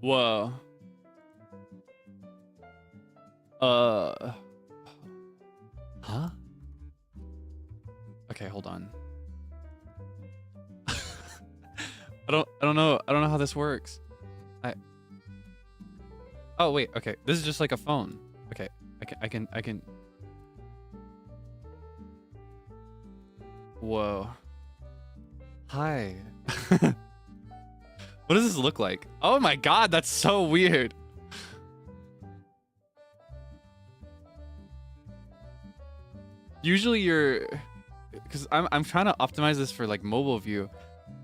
Whoa. Huh? Okay, hold on. I don't know how this works. Oh wait, okay. This is just like a phone. Okay. I can Whoa. Hi. What does this look like? Oh my god, that's so weird. Usually you're, because I'm trying to optimize this for like mobile view.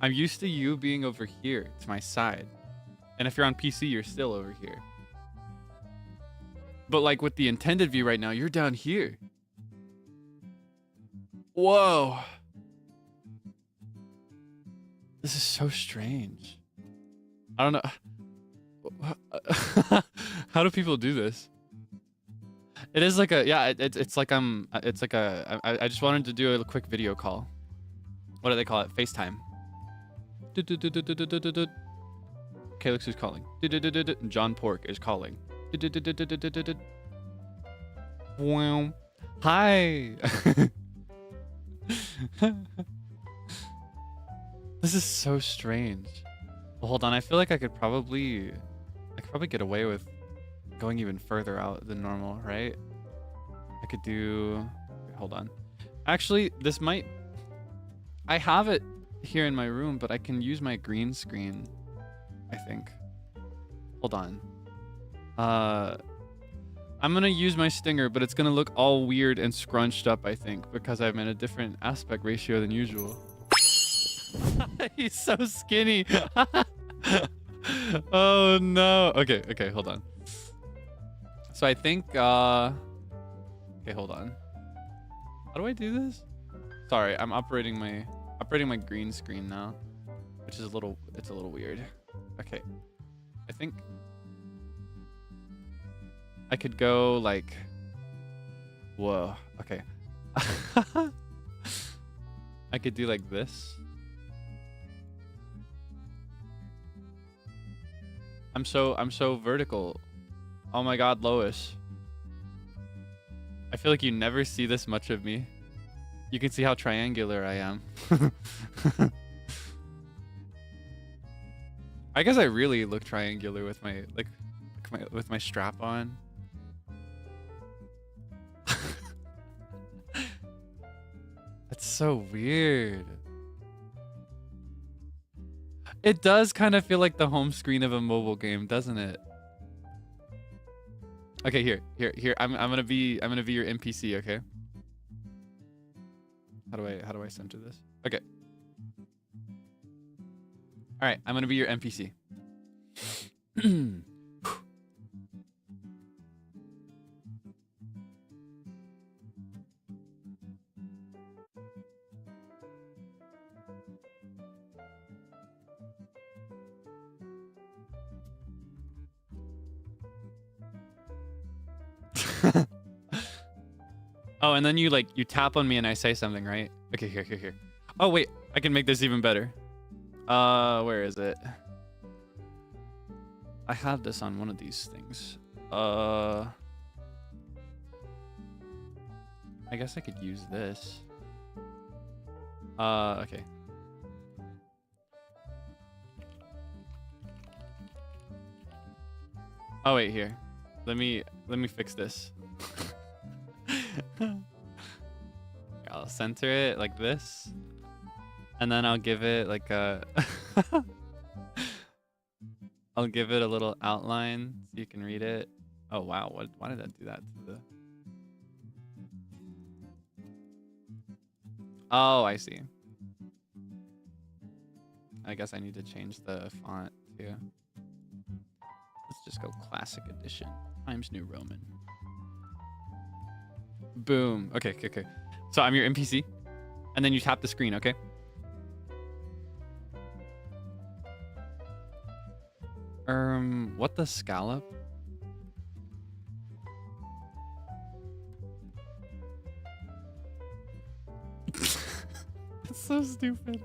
I'm used to you being over here to my side. And if you're on PC, you're still over here. But like with the intended view right now, you're down here. Whoa. This is so strange. I don't know. How do people do this? It is like a, yeah, it's like it's like a, I just wanted to do a quick video call. What do they call it? FaceTime. Kaelix is calling. John Pork is calling. Hi. This is so strange. Well, hold on. I feel like I could probably get away with going even further out than normal, right? I could do, hold on. Actually, this might, I have it here in my room, but I can use my green screen, I think. Hold on. I'm gonna use my stinger, but it's gonna look all weird and scrunched up, I think, because I'm in a different aspect ratio than usual. He's so skinny. Oh no. Okay, okay, hold on. So I think okay, hold on. How do I do this? Sorry, I'm operating my green screen now, which is a little weird. Okay. I think I could go like, whoa, okay. I could do like this. I'm so vertical. Oh my god, Lois. I feel like you never see this much of me. You can see how triangular I am. I guess I really look triangular with my with my strap on. That's so weird. It does kind of feel like the home screen of a mobile game, doesn't it? Okay, here. I'm gonna be your NPC, okay? How do I center this? Okay. All right, I'm gonna be your NPC. Oh, and then you tap on me and I say something, right? Okay, here. Oh wait, I can make this even better. Where is it? I have this on one of these things. I guess I could use this. Okay. Oh wait, here. Let me fix this. I'll center it like this, and then I'll give it like a I'll give it a little outline so you can read it. Oh wow, why did I do that to the... Oh, I see. I guess I need to change the font too. Let's just go classic edition, Times New Roman. Boom. Okay. So I'm your NPC, and then you tap the screen, okay? What the scallop? It's so stupid.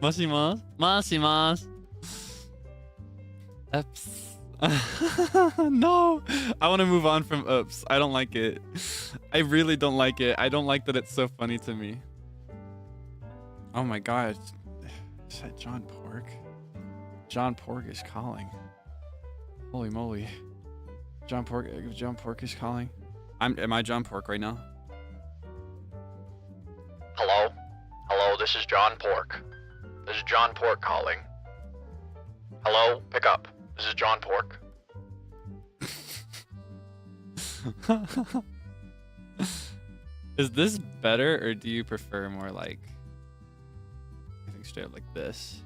Moshimasu. Oops. No, I want to move on from oops. I don't like it. I really don't like it. I don't like that it's so funny to me. Oh my god. Is that John Pork? John Pork is calling. Holy moly. John Pork is calling. Am I John Pork right now? Hello, this is John Pork. This is John Pork calling. Hello, pick up. This is John Pork. Is this better, or do you prefer more like, I think straight up like this?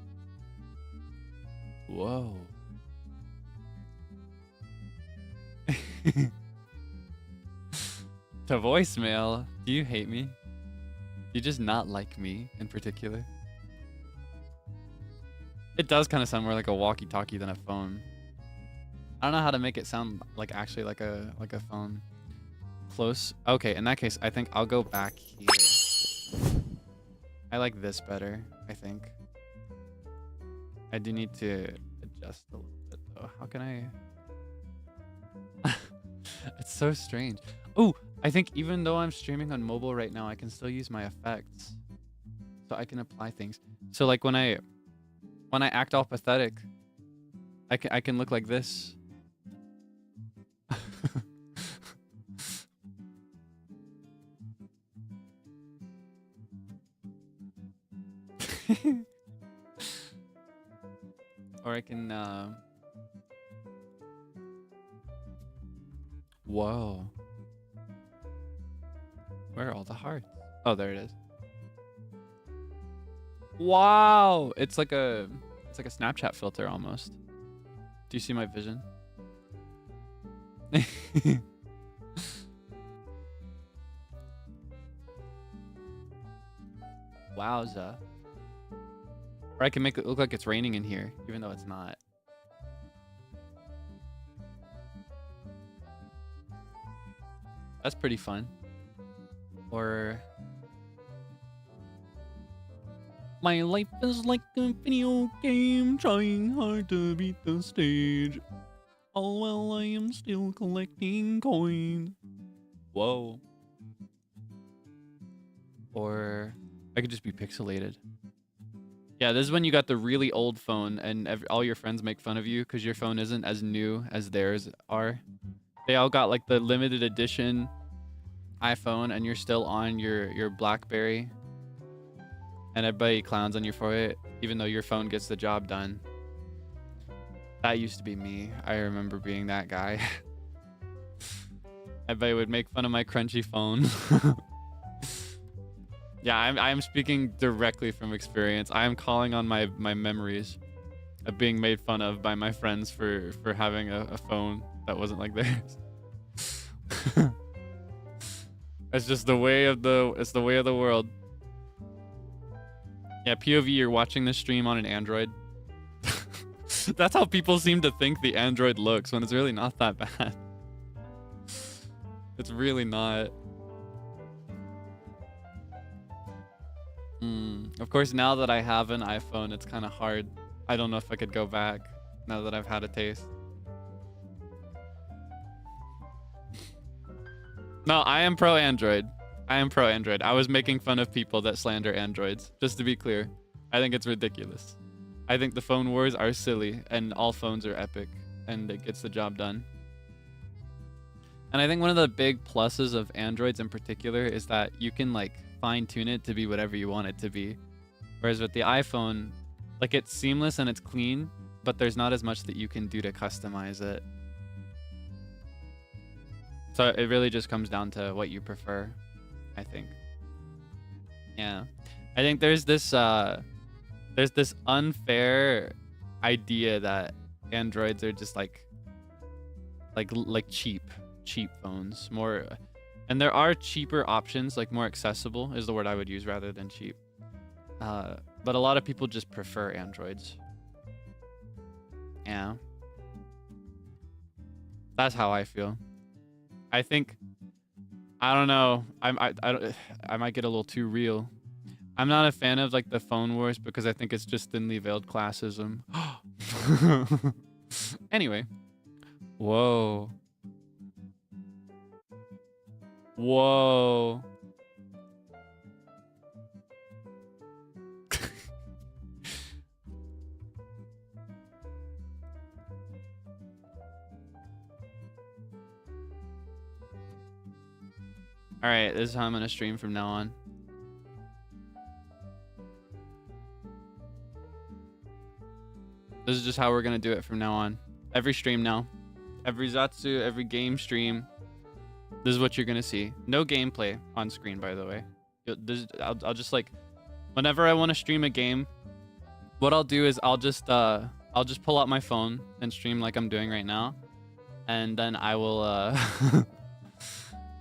Whoa. To voicemail, do you hate me? Do you just not like me in particular? It does kind of sound more like a walkie-talkie than a phone. I don't know how to make it sound like actually like a phone. Close. Okay, in that case, I think I'll go back here. I like this better, I think. I do need to adjust a little bit though. How can I? It's so strange. Oh, I think even though I'm streaming on mobile right now, I can still use my effects. So I can apply things. So like when I act all pathetic, I can look like this. Or I can whoa. Where are all the hearts? Oh, there it is. Wow, it's like a Snapchat filter almost. Do you see my vision? Wowza. Or I can make it look like it's raining in here, even though it's not. That's pretty fun. Or my life is like a video game, trying hard to beat the stage. All while I am still collecting coins. Whoa. Or I could just be pixelated. Yeah, this is when you got the really old phone and all your friends make fun of you because your phone isn't as new as theirs are. They all got like the limited edition iPhone and you're still on your BlackBerry. And everybody clowns on you for it, even though your phone gets the job done. That used to be me. I remember being that guy. Everybody would make fun of my crunchy phone. Yeah, I'm speaking directly from experience. I am calling on my memories of being made fun of by my friends for having a phone that wasn't like theirs. It's just the way of the world. Yeah, POV, you're watching this stream on an Android. That's how people seem to think the Android looks when it's really not that bad. It's really not. Of course, now that I have an iPhone, it's kind of hard. I don't know if I could go back now that I've had a taste. No, I am pro Android. I am pro Android. I was making fun of people that slander Androids. Just to be clear, I think it's ridiculous. I think the phone wars are silly and all phones are epic and it gets the job done. And I think one of the big pluses of Androids in particular is that you can like fine tune it to be whatever you want it to be. Whereas with the iPhone, like it's seamless and it's clean, but there's not as much that you can do to customize it. So it really just comes down to what you prefer, I think. Yeah. I think there's this unfair idea that Androids are just like cheap phones, more, and there are cheaper options, like more accessible is the word I would use rather than cheap. But a lot of people just prefer Androids. Yeah. That's how I feel. I think, I don't know. I might get a little too real. I'm not a fan of like the phone wars because I think it's just thinly veiled classism. Anyway. Whoa. Whoa. All right, this is how I'm gonna stream from now on. This is just how we're gonna do it from now on. Every stream now, every Zatsu, every game stream. This is what you're gonna see. No gameplay on screen, by the way. I'll just like, whenever I want to stream a game, what I'll do is I'll just pull out my phone and stream like I'm doing right now, and then I will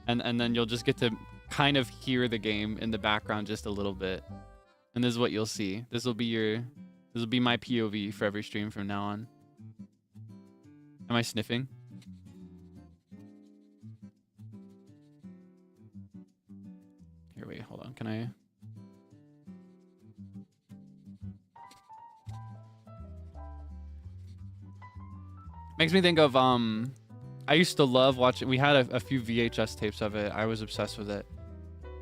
and then you'll just get to kind of hear the game in the background just a little bit, and this is what you'll see. This will be my POV for every stream from now on. Am I sniffing? Here, wait, hold on. Can I? Makes me think of I used to love watching. We had a few VHS tapes of it. I was obsessed with it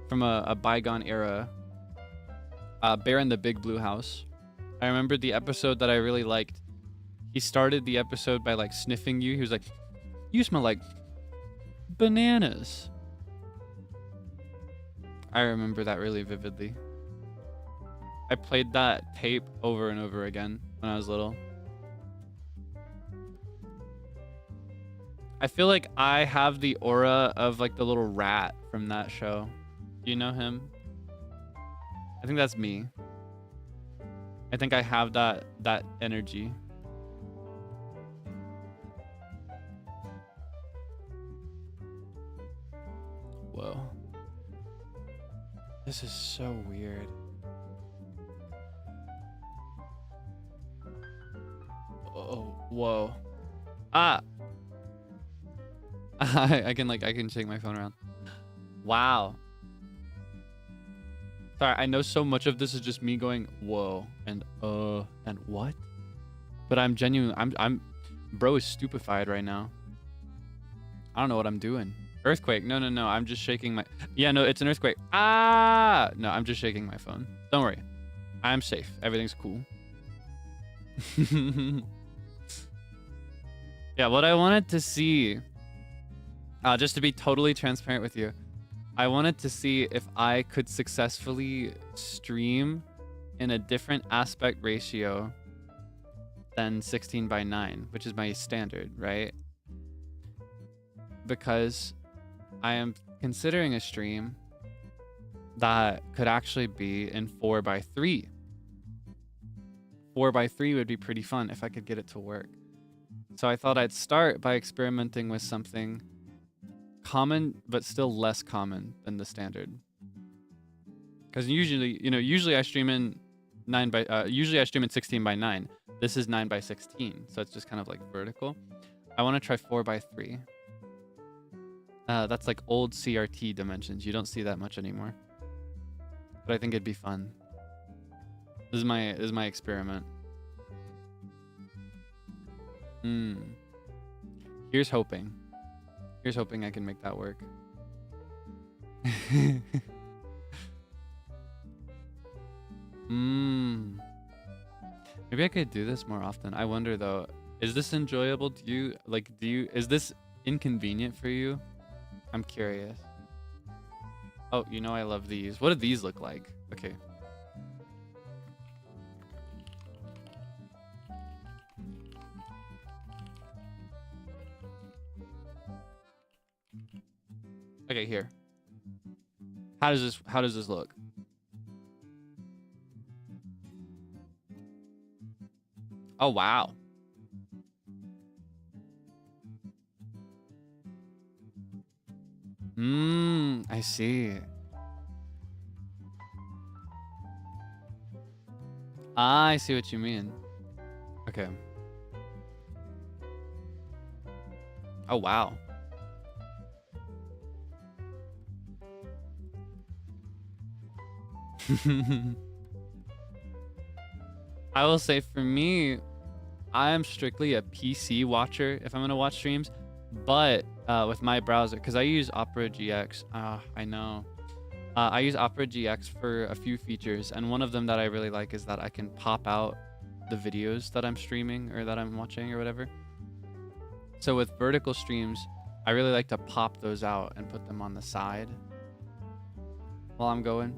from a bygone era. Bear in the Big Blue House. I remember the episode that I really liked. He started the episode by like sniffing you. He was like, "You smell like bananas." I remember that really vividly. I played that tape over and over again when I was little. I feel like I have the aura of like the little rat from that show. Do you know him? I think that's me. I think I have that energy. Whoa. This is so weird. Oh, whoa. Ah. I can shake my phone around. Wow. Sorry, I know so much of this is just me going whoa and what? But I'm genuine. I'm bro is stupefied right now. I don't know what I'm doing. Earthquake. No. I'm just shaking my... Yeah, no, it's an earthquake. Ah! No, I'm just shaking my phone. Don't worry. I'm safe. Everything's cool. Yeah, what I wanted to see... just to be totally transparent with you, I wanted to see if I could successfully stream in a different aspect ratio than 16:9, which is my standard, right? Because I am considering a stream that could actually be in 4:3. 4:3 would be pretty fun if I could get it to work. So I thought I'd start by experimenting with something common, but still less common than the standard. Because usually I stream in 16:9. This is 9:16, so it's just kind of like vertical. I want to try 4:3. That's like old CRT dimensions. You don't see that much anymore. But I think it'd be fun. This is my experiment. Here's hoping. Here's hoping I can make that work. Maybe I could do this more often. I wonder though, is this enjoyable? Is this inconvenient for you? I'm curious. Oh, I love these. What do these look like? Okay. Okay, here. How does this look? Oh, wow. I see. I see what you mean. Okay. Oh, wow. I will say for me, I am strictly a PC watcher if I'm gonna watch streams, but with my browser, because I use Opera GX. I know. I use Opera GX for a few features, and one of them that I really like is that I can pop out the videos that I'm streaming or that I'm watching or whatever. So with vertical streams, I really like to pop those out and put them on the side while I'm going.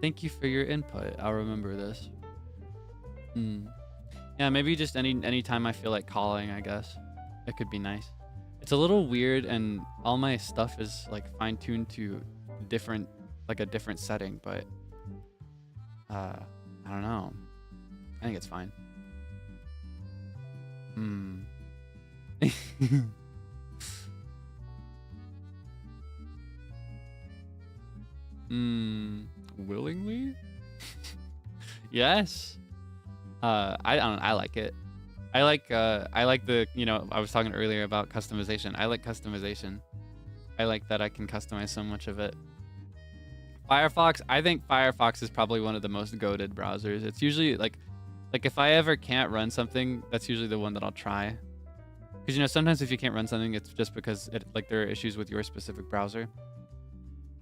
Thank you for your input. I'll remember this. Yeah, maybe just any time I feel like calling, I guess. It could be nice. It's a little weird, and all my stuff is like fine-tuned to a different setting, but I don't know. I think it's fine. Willingly? Yes. I don't know, I like it. I like the, I was talking earlier about customization. I like customization. I like that I can customize so much of it. Firefox, I think Firefox is probably one of the most goated browsers. It's usually like if I ever can't run something, that's usually the one that I'll try. Because sometimes if you can't run something, it's just because there are issues with your specific browser.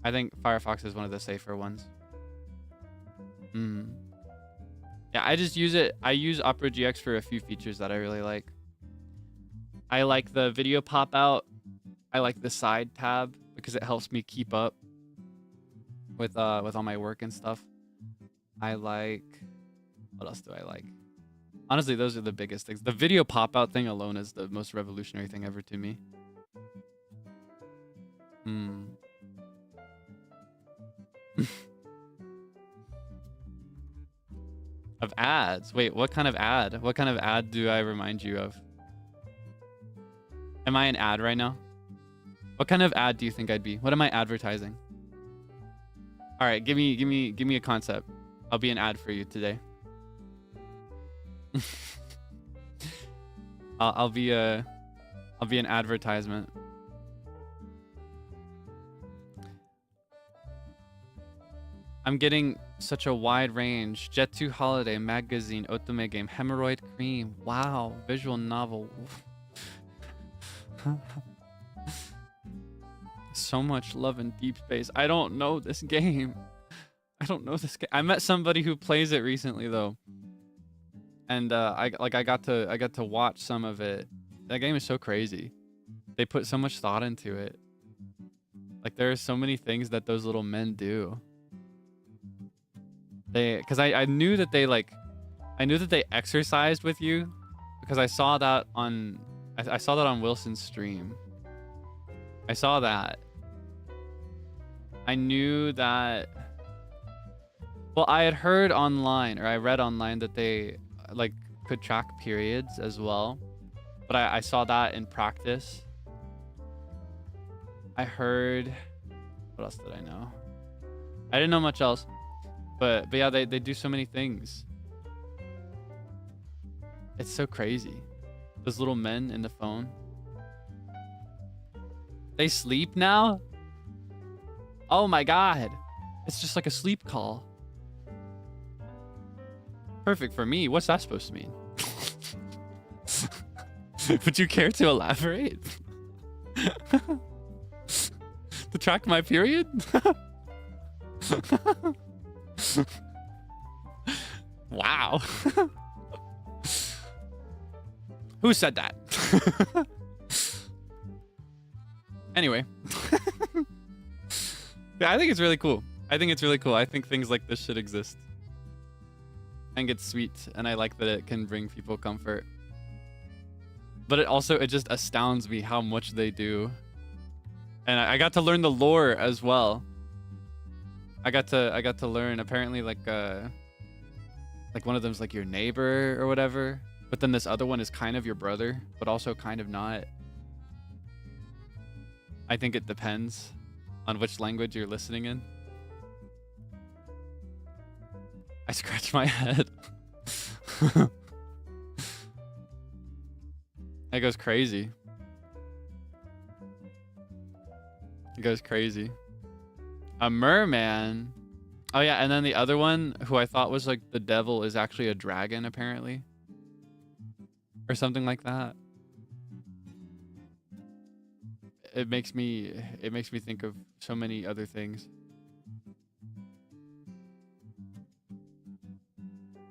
I think Firefox is one of the safer ones. Yeah, I just use it. I use Opera GX for a few features that I really like. I like the video pop out. I like the side tab because it helps me keep up with all my work and stuff. I like... What else do I like? Honestly, those are the biggest things. The video pop out thing alone is the most revolutionary thing ever to me. Of ads. Wait, what kind of ad? What kind of ad do I remind you of? Am I an ad right now? What kind of ad do you think I'd be? What am I advertising? All right, give me a concept. I'll be an ad for you today. I'll be an advertisement. I'm getting such a wide range. Jet 2 Holiday, Magazine, Otome Game, Hemorrhoid Cream. Wow, visual novel. So much love in deep space. I don't know this game. I don't know this game. I met somebody who plays it recently though. And I got to watch some of it. That game is so crazy. They put so much thought into it. Like there are so many things that those little men do. Because I knew that they exercised with you because I saw that on Wilson's stream. I saw that. I knew that. Well, I had heard online, or I read online, that they like could track periods as well, but I saw that in practice. I heard. What else did I know? I didn't know much else. But yeah, they do so many things. It's so crazy. Those little men in the phone. They sleep now? Oh my god. It's just like a sleep call. Perfect for me. What's that supposed to mean? Would you care to elaborate? To track my period? Wow. Who said that? Anyway. Yeah, I think it's really cool. I think things like this should exist. And it's sweet, and I like that it can bring people comfort. But it just astounds me how much they do. And I got to learn the lore as well. I got to learn apparently like one of them's like your neighbor or whatever, but then this other one is kind of your brother, but also kind of not. I think it depends on which language you're listening in. I scratch my head. It goes crazy. It goes crazy. A merman. Oh yeah, and then the other one who I thought was like the devil is actually a dragon apparently. Or something like that. It makes me think of so many other things.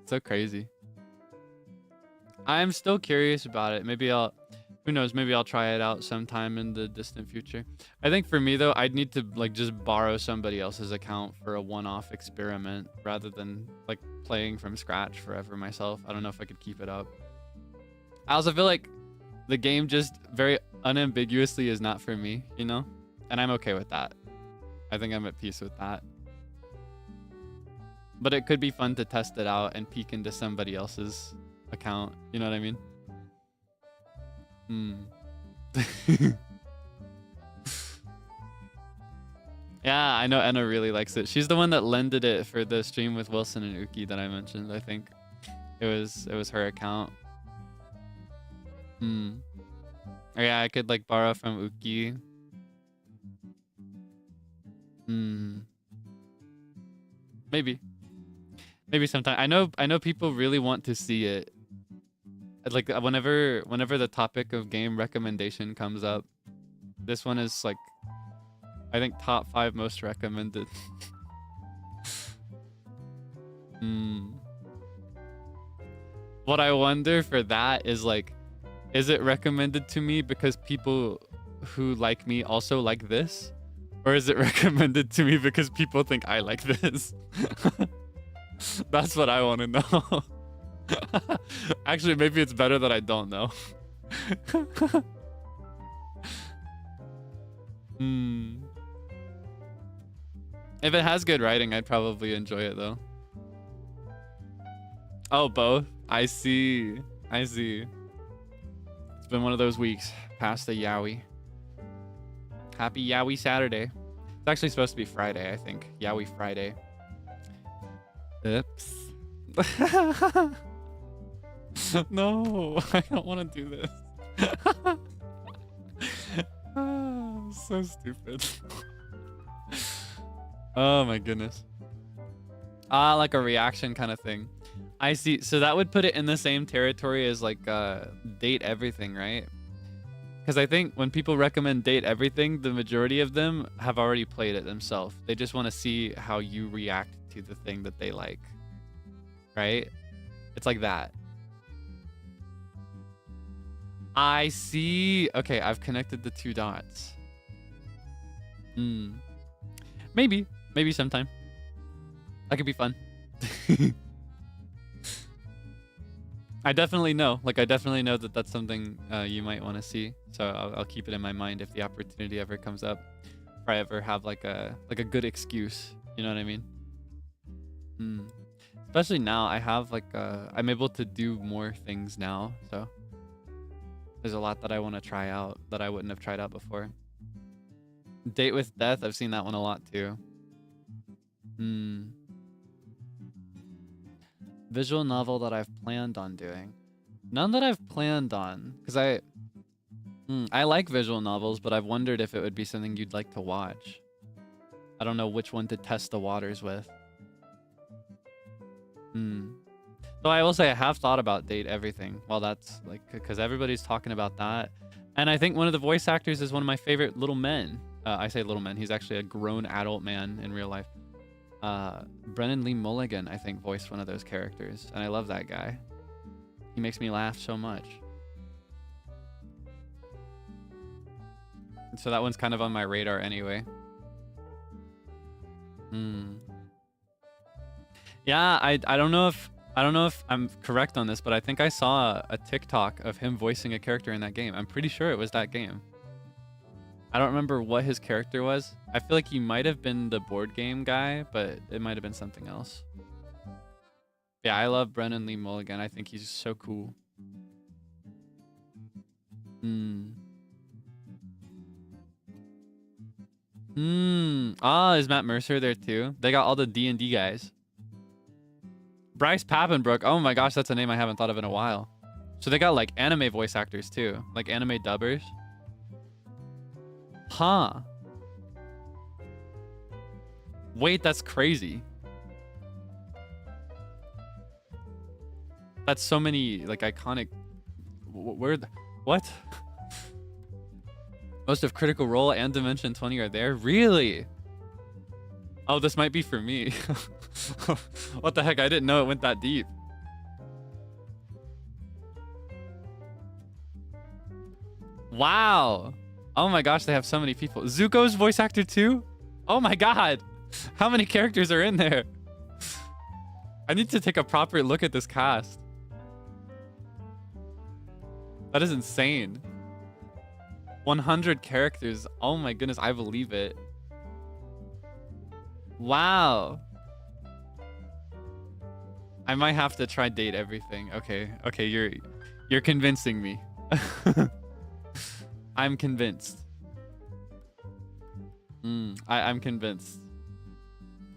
So crazy. I'm still curious about it. Who knows, maybe I'll try it out sometime in the distant future. I think for me though, I'd need to like just borrow somebody else's account for a one-off experiment rather than like playing from scratch forever myself. I don't know if I could keep it up. I also feel like the game just very unambiguously is not for me, you know? And I'm okay with that. I think I'm at peace with that. But it could be fun to test it out and peek into somebody else's account. You know what I mean? Yeah, I know Enna really likes it. She's the one that lended it for the stream with Wilson and Uki that I mentioned. I think it was her account. Or yeah, I could like borrow from Uki. Maybe sometime. I know people really want to see it. Like whenever the topic of game recommendation comes up, this one is like I think top 5 most recommended. What I wonder for that is like, is it recommended to me because people who like me also like this? Or is it recommended to me because people think I like this? That's what I want to know. Actually, maybe it's better that I don't know. If it has good writing, I'd probably enjoy it though. Oh, both. I see. I see. It's been one of those weeks past the Yowie. Happy Yowie Saturday. It's actually supposed to be Friday, I think. Yowie Friday. Oops. No, I don't want to do this. So stupid. Oh my goodness. Like a reaction kind of thing. I see. So that would put it in the same territory as like date everything, right? Because I think when people recommend date everything, the majority of them have already played it themselves. They just want to see how you react to the thing that they like, right? It's like that. I see. Okay, I've connected the two dots. Maybe sometime. That could be fun. I definitely know. Like, I definitely know that that's something you might want to see. So I'll keep it in my mind if the opportunity ever comes up. If I ever have like a good excuse. You know what I mean? Especially now, I have like I'm able to do more things now. So there's a lot that I want to try out that I wouldn't have tried out before. Date with Death. I've seen that one a lot too. Visual novel that I've planned on doing. None that I've planned on, because I like visual novels, but I've wondered if it would be something you'd like to watch. I don't know which one to test the waters with. So I will say I have thought about Date Everything. Well, that's like, because everybody's talking about that. And I think one of the voice actors is one of my favorite little men. I say little men. He's actually a grown adult man in real life. Brennan Lee Mulligan, I think, voiced one of those characters. And I love that guy. He makes me laugh so much. So that one's kind of on my radar anyway. Yeah, I don't know if I'm correct on this, but I think I saw a TikTok of him voicing a character in that game. I'm pretty sure it was that game. I don't remember what his character was. I feel like he might have been the board game guy, but it might have been something else. Yeah, I love Brennan Lee Mulligan. I think he's so cool. Is Matt Mercer there too? They got all the D&D guys. Bryce Papenbrook. Oh my gosh, that's a name I haven't thought of in a while. So they got like anime voice actors too, like anime dubbers. Huh. Wait, that's crazy. That's so many like iconic. What? Most of Critical Role and Dimension 20 are there? Really? Oh, this might be for me. What the heck? I didn't know it went that deep. Wow. Oh my gosh, they have so many people. Zuko's voice actor too? Oh my god. How many characters are in there? I need to take a proper look at this cast. That is insane. 100 characters. Oh my goodness, I believe it. Wow. I might have to try Date Everything. Okay, you're convincing me. I'm convinced. I'm convinced.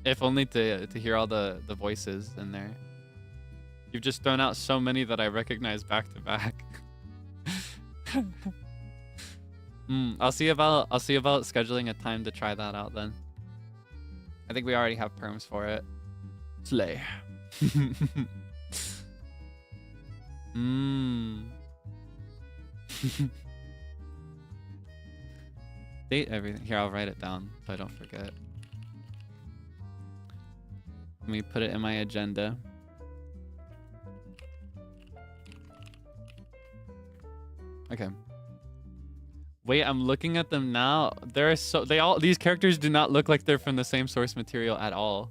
If only to hear all the voices in there. You've just thrown out so many that I recognize back to back. I'll see about scheduling a time to try that out then. I think we already have perms for it. Slay. Date Everything. Here, I'll write it down so I don't forget. Let me put it in my agenda. Okay. Wait, I'm looking at them now. These characters do not look like they're from the same source material at all.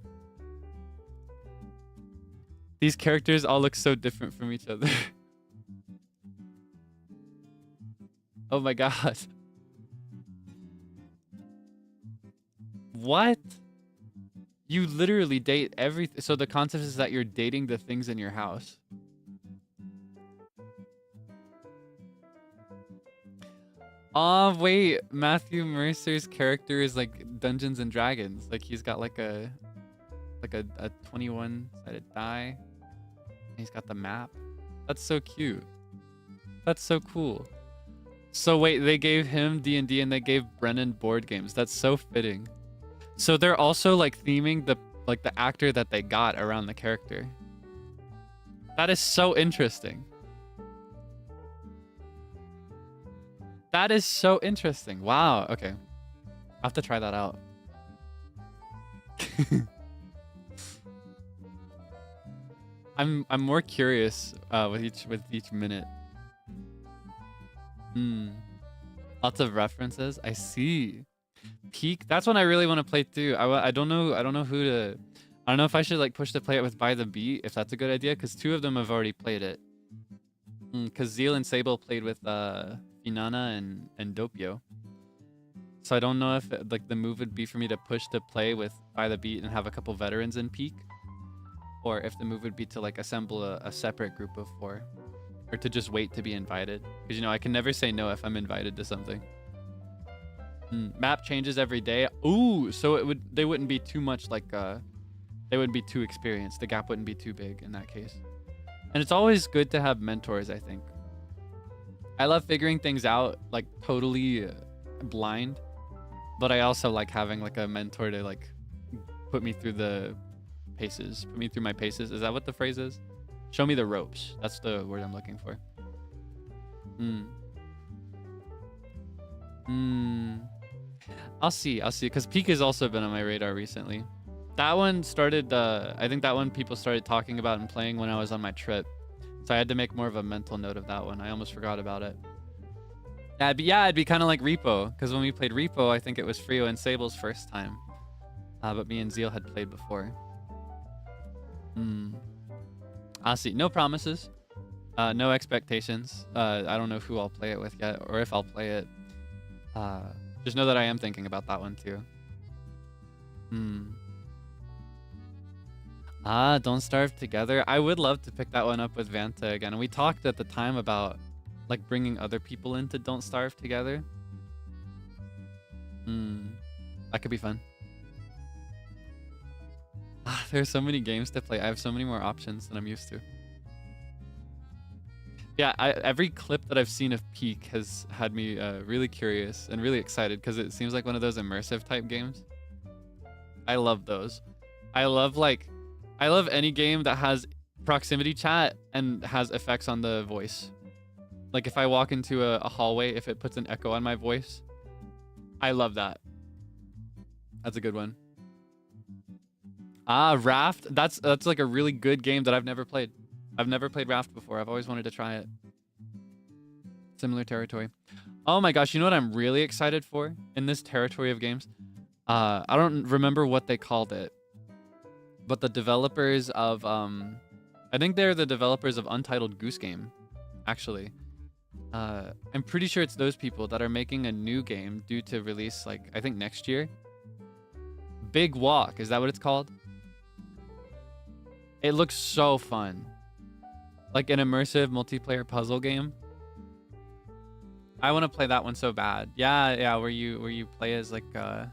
These characters all look so different from each other. Oh my god. What? You literally date everything. So the concept is that you're dating the things in your house. Oh, wait. Matthew Mercer's character is like Dungeons and Dragons. Like he's got like a 21-sided die. And he's got the map. That's so cute. That's so cool. So wait, they gave him D&D and they gave Brennan board games. That's so fitting. So they're also like theming the actor that they got around the character. That is so interesting. That is so interesting. Wow. Okay. I'll have to try that out. I'm more curious with each minute. Lots of references. I see. Peak. That's one I really want to play too. I don't know who to. I don't know if I should like push to play it with By the Beat, if that's a good idea, because 2 of them have already played it. Because Zeal and Seible played with Inanna and Doppio. So I don't know if like the move would be for me to push to play with By the Beat and have a couple veterans in Peak, or if the move would be to like assemble a separate group of 4, or to just wait to be invited. Because you know I can never say no if I'm invited to something. Map changes every day. Ooh, so they wouldn't be too much like they wouldn't be too experienced. The gap wouldn't be too big in that case. And it's always good to have mentors, I think. I love figuring things out like totally blind, but I also like having like a mentor to like put me through the paces, put me through my paces. Is that what the phrase is? Show me the ropes. That's the word I'm looking for. I'll see, because Peak has also been on my radar recently. That one started, I think that one people started talking about and playing when I was on my trip. So I had to make more of a mental note of that one. I almost forgot about it. It'd be kind of like Repo, because when we played Repo, I think it was Frio and Seible's first time. But me and Zeal had played before. I'll see. No promises. No expectations. I don't know who I'll play it with yet, or if I'll play it. Just know that I am thinking about that one too. Don't Starve Together. I would love to pick that one up with Vanta again. And we talked at the time about like bringing other people into Don't Starve Together. That could be fun. There's so many games to play. I have so many more options than I'm used to. Yeah, every clip that I've seen of Peak has had me really curious and really excited, because it seems like one of those immersive type games. I love those. I love any game that has proximity chat and has effects on the voice. Like if I walk into a hallway, if it puts an echo on my voice, I love that. That's a good one. Raft. That's like a really good game that I've never played. I've never played Raft before. I've always wanted to try it. Similar territory. Oh my gosh, you know what I'm really excited for in this territory of games? I don't remember what they called it, but the developers of I think they're the developers of Untitled Goose Game, actually. I'm pretty sure it's those people that are making a new game due to release, like, I think next year. Big Walk, is that what it's called? It looks so fun. Like an immersive multiplayer puzzle game. I want to play that one so bad. Yeah, where you play as like I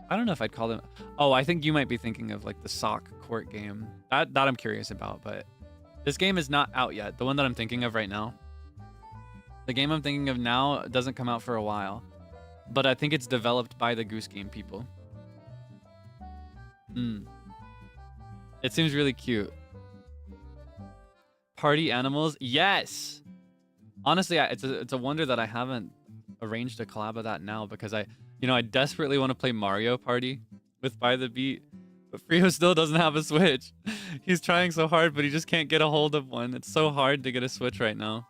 don't know if I'd call them. Oh, I think you might be thinking of like the sock court game. That I'm curious about, but this game is not out yet. The one that I'm thinking of right now. The game I'm thinking of now doesn't come out for a while, but I think it's developed by the Goose Game people. It seems really cute. Party animals, yes. Honestly, it's a wonder that I haven't arranged a collab of that now, because I desperately want to play Mario Party with By the Beat, but Frio still doesn't have a Switch. He's trying so hard, but he just can't get a hold of one. It's so hard to get a Switch right now.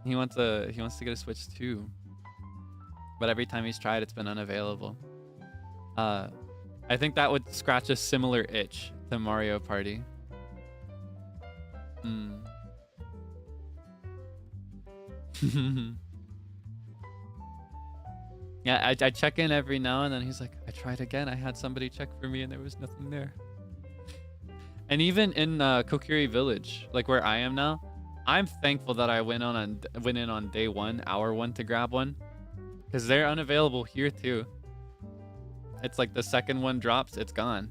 He wants to get a Switch too, but every time he's tried, it's been unavailable. I think that would scratch a similar itch to Mario Party. Yeah, I check in every now and then. He's like, I tried again. I had somebody check for me and there was nothing there. And even in Kokiri Village, like where I am now, I'm thankful that I went in on day 1, hour 1 to grab one, because they're unavailable here too. It's like the second one drops, it's gone.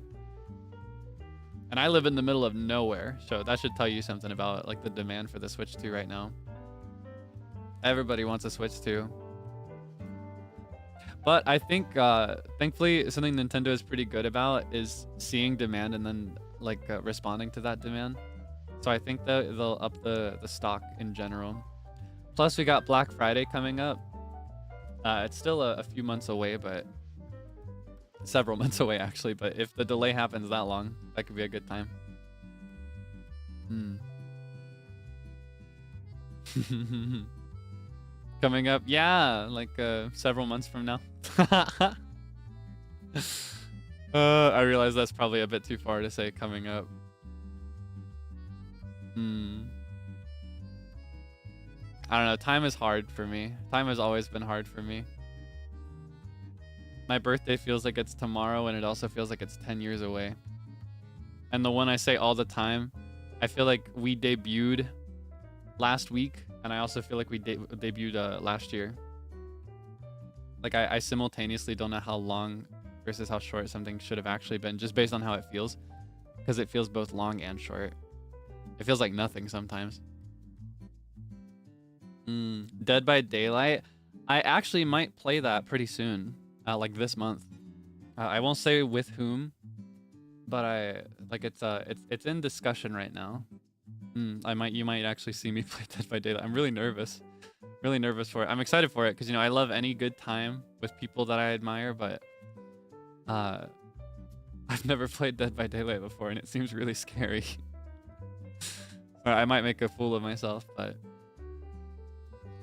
And I live in the middle of nowhere, so that should tell you something about like the demand for the Switch 2 right now. Everybody wants a Switch 2. But I think, thankfully, something Nintendo is pretty good about is seeing demand and then like responding to that demand. So I think that they'll up the stock in general. Plus, we got Black Friday coming up. It's still a few months away, but several months away actually. But if the delay happens that long, that could be a good time. Coming up, yeah, like several months from now. I realize that's probably a bit too far to say coming up. I don't know. Time is hard for me. Time has always been hard for me. My birthday feels like it's tomorrow, and it also feels like it's 10 years away. And the one I say all the time, I feel like we debuted last week, and I also feel like we debuted last year. Like I simultaneously don't know how long versus how short something should have actually been, just based on how it feels, because it feels both long and short. It feels like nothing sometimes. Dead by Daylight, I actually might play that pretty soon, like this month. I won't say with whom, but it's in discussion right now. You might actually see me play Dead by Daylight. I'm really nervous for it. I'm excited for it because, you know, I love any good time with people that I admire, but I've never played Dead by Daylight before, and it seems really scary. I might make a fool of myself, but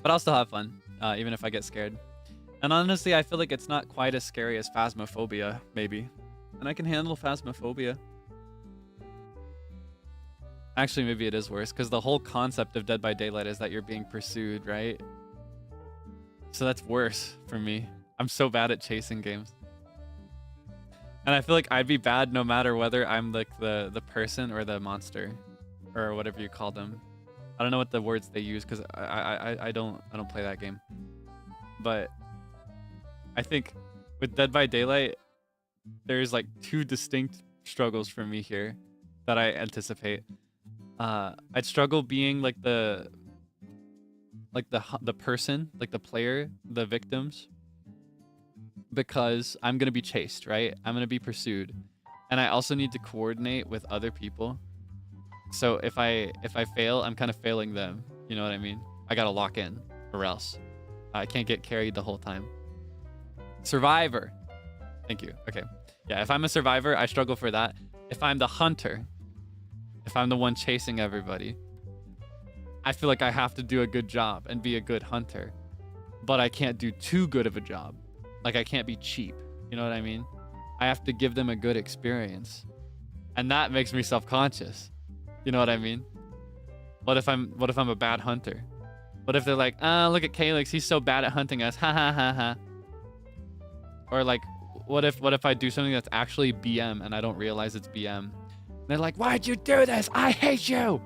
I'll still have fun, even if I get scared. And honestly, I feel like it's not quite as scary as Phasmophobia, maybe. And I can handle Phasmophobia. Actually, maybe it is worse, because the whole concept of Dead by Daylight is that you're being pursued, right? So that's worse for me. I'm so bad at chasing games. And I feel like I'd be bad no matter whether I'm like the person or the monster, or whatever you call them. I don't know what the words they use because I don't play that game. But I think with Dead by Daylight, there's like two distinct struggles for me here that I anticipate. I'd struggle being like the person, like the player, the victims, because I'm gonna be chased, right? I'm gonna be pursued, and I also need to coordinate with other people. So if I fail, I'm kind of failing them. You know what I mean? I gotta lock in, or else I can't get carried the whole time. Survivor. Thank you. Okay. Yeah, if I'm a survivor, I struggle for that. If I'm the hunter, if I'm the one chasing everybody, I feel like I have to do a good job and be a good hunter, but I can't do too good of a job. Like I can't be cheap. You know what I mean? I have to give them a good experience, and that makes me self-conscious. You know what I mean? What if I'm a bad hunter? What if they're like, look at Kaelix, he's so bad at hunting us, ha ha ha ha. Or like, what if I do something that's actually BM and I don't realize it's BM? And they're like, why'd you do this? I hate you.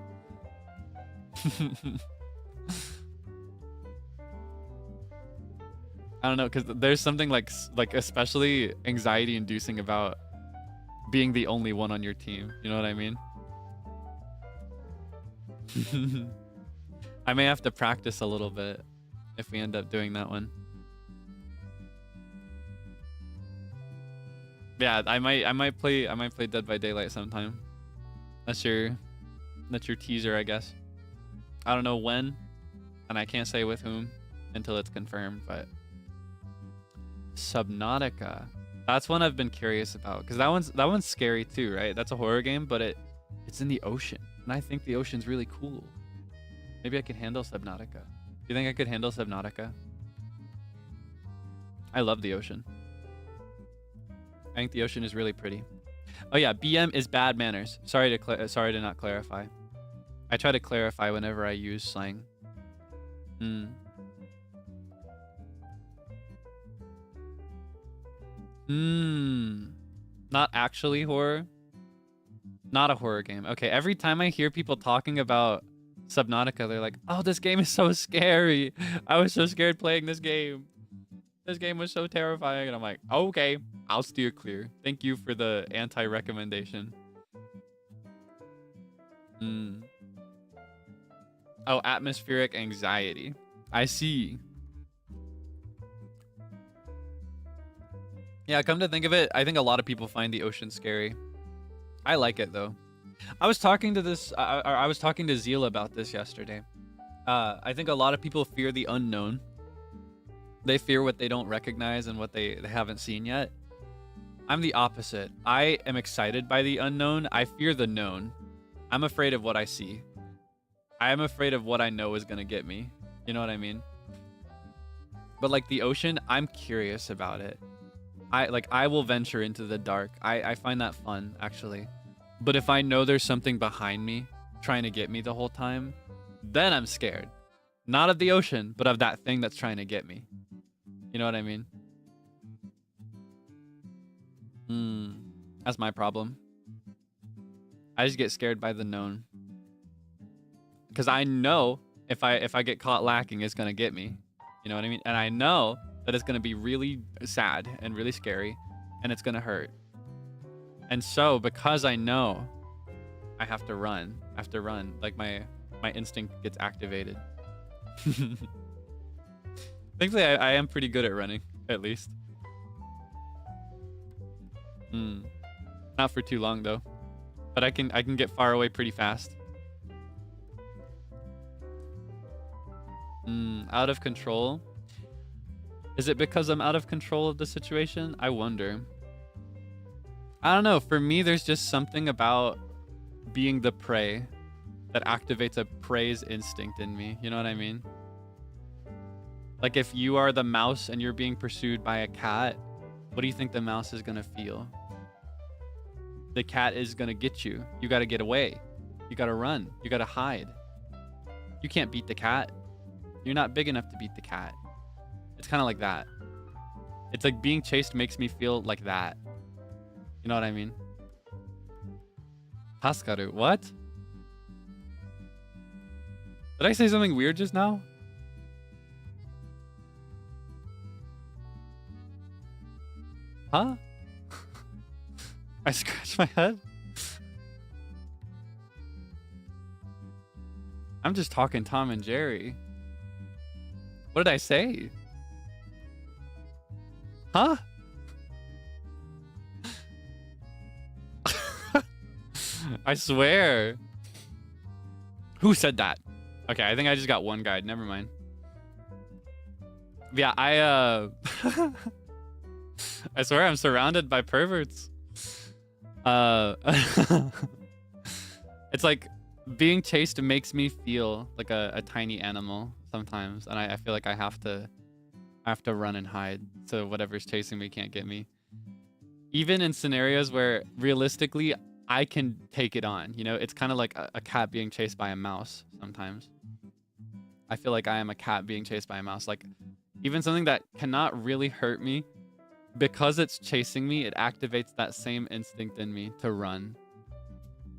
I don't know, because there's something like especially anxiety inducing about being the only one on your team. You know what I mean? I may have to practice a little bit if we end up doing that one. Yeah, I might play Dead by Daylight sometime. That's your teaser, I guess. I don't know when, and I can't say with whom until it's confirmed, but Subnautica. That's one I've been curious about, because that one's scary too, right? That's a horror game, but it's in the ocean, and I think the ocean's really cool. Maybe I could handle Subnautica. Do you think I could handle Subnautica? I love the ocean. I think the ocean is really pretty. Oh yeah, BM is bad manners. Sorry to not clarify. I try to clarify whenever I use slang. Not actually horror. Not a horror game. Okay, every time I hear people talking about Subnautica, they're like, oh, this game is so scary. I was so scared playing this game. This game was so terrifying. And I'm like, okay, I'll steer clear. Thank you for the anti-recommendation. Oh, atmospheric anxiety. I see. Yeah, come to think of it, I think a lot of people find the ocean scary. I like it though. I was talking to Zeal about this yesterday. I think a lot of people fear the unknown. They fear what they don't recognize and what they haven't seen yet. I'm the opposite. I am excited by the unknown. I fear the known. I'm afraid of what I see. I am afraid of what I know is gonna get me. You know what I mean? But like the ocean, I'm curious about it. I will venture into the dark. I find that fun, actually. But if I know there's something behind me trying to get me the whole time, then I'm scared. Not of the ocean, but of that thing that's trying to get me. You know what I mean? That's my problem. I just get scared by the known. Because I know if I get caught lacking, it's going to get me. You know what I mean? And I know that it's going to be really sad and really scary, and it's going to hurt. And so, because I know, I have to run. I have to run. Like, my instinct gets activated. Thankfully, I am pretty good at running, at least. Not for too long, though. But I can get far away pretty fast. Out of control. Is it because I'm out of control of the situation? I wonder. I don't know. For me, there's just something about being the prey that activates a prey's instinct in me. You know what I mean? Like if you are the mouse and you're being pursued by a cat, what do you think the mouse is going to feel? The cat is going to get you. You got to get away. You got to run. You got to hide. You can't beat the cat. You're not big enough to beat the cat. It's kind of like that. It's like being chased makes me feel like that. You know what I mean? Taskaru. What? Did I say something weird just now? Huh? I scratched my head? I'm just talking Tom and Jerry. What did I say? Huh? I swear. Who said that? Okay, I think I just got one guide. Never mind. Yeah, I swear I'm surrounded by perverts. It's like being chased makes me feel like a tiny animal sometimes, and I feel like I have to run and hide so whatever's chasing me can't get me. Even in scenarios where realistically I can take it on, you know, it's kind of like a cat being chased by a mouse sometimes. I feel like I am a cat being chased by a mouse. Like even something that cannot really hurt me, because it's chasing me, it activates that same instinct in me to run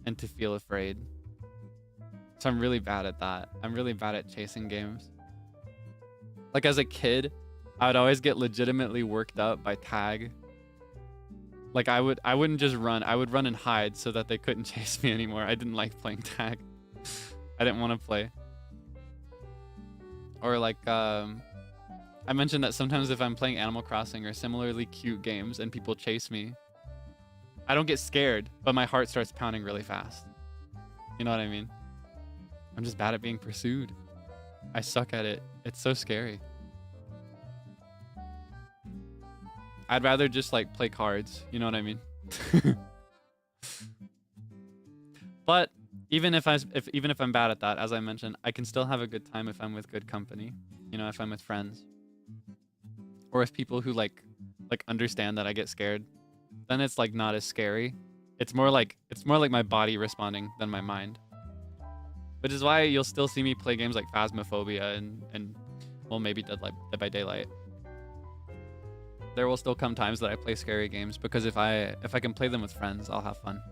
and to feel afraid. So I'm really bad at that. I'm really bad at chasing games. Like as a kid, I would always get legitimately worked up by tag. Like I wouldn't just run. I would run and hide so that they couldn't chase me anymore. I didn't like playing tag. I didn't want to play. Or like I mentioned that sometimes if I'm playing Animal Crossing or similarly cute games and people chase me, I don't get scared, but my heart starts pounding really fast. You know what I mean? I'm just bad at being pursued. I suck at it. It's so scary. I'd rather just like play cards. You know what I mean? But even if I'm bad at that, as I mentioned, I can still have a good time if I'm with good company. You know, if I'm with friends. Or if people who like understand that I get scared, then it's like not as scary. It's more like my body responding than my mind. Which is why you'll still see me play games like Phasmophobia and well, maybe Dead by Daylight. there will still come times that I play scary games because if I can play them with friends, I'll have fun.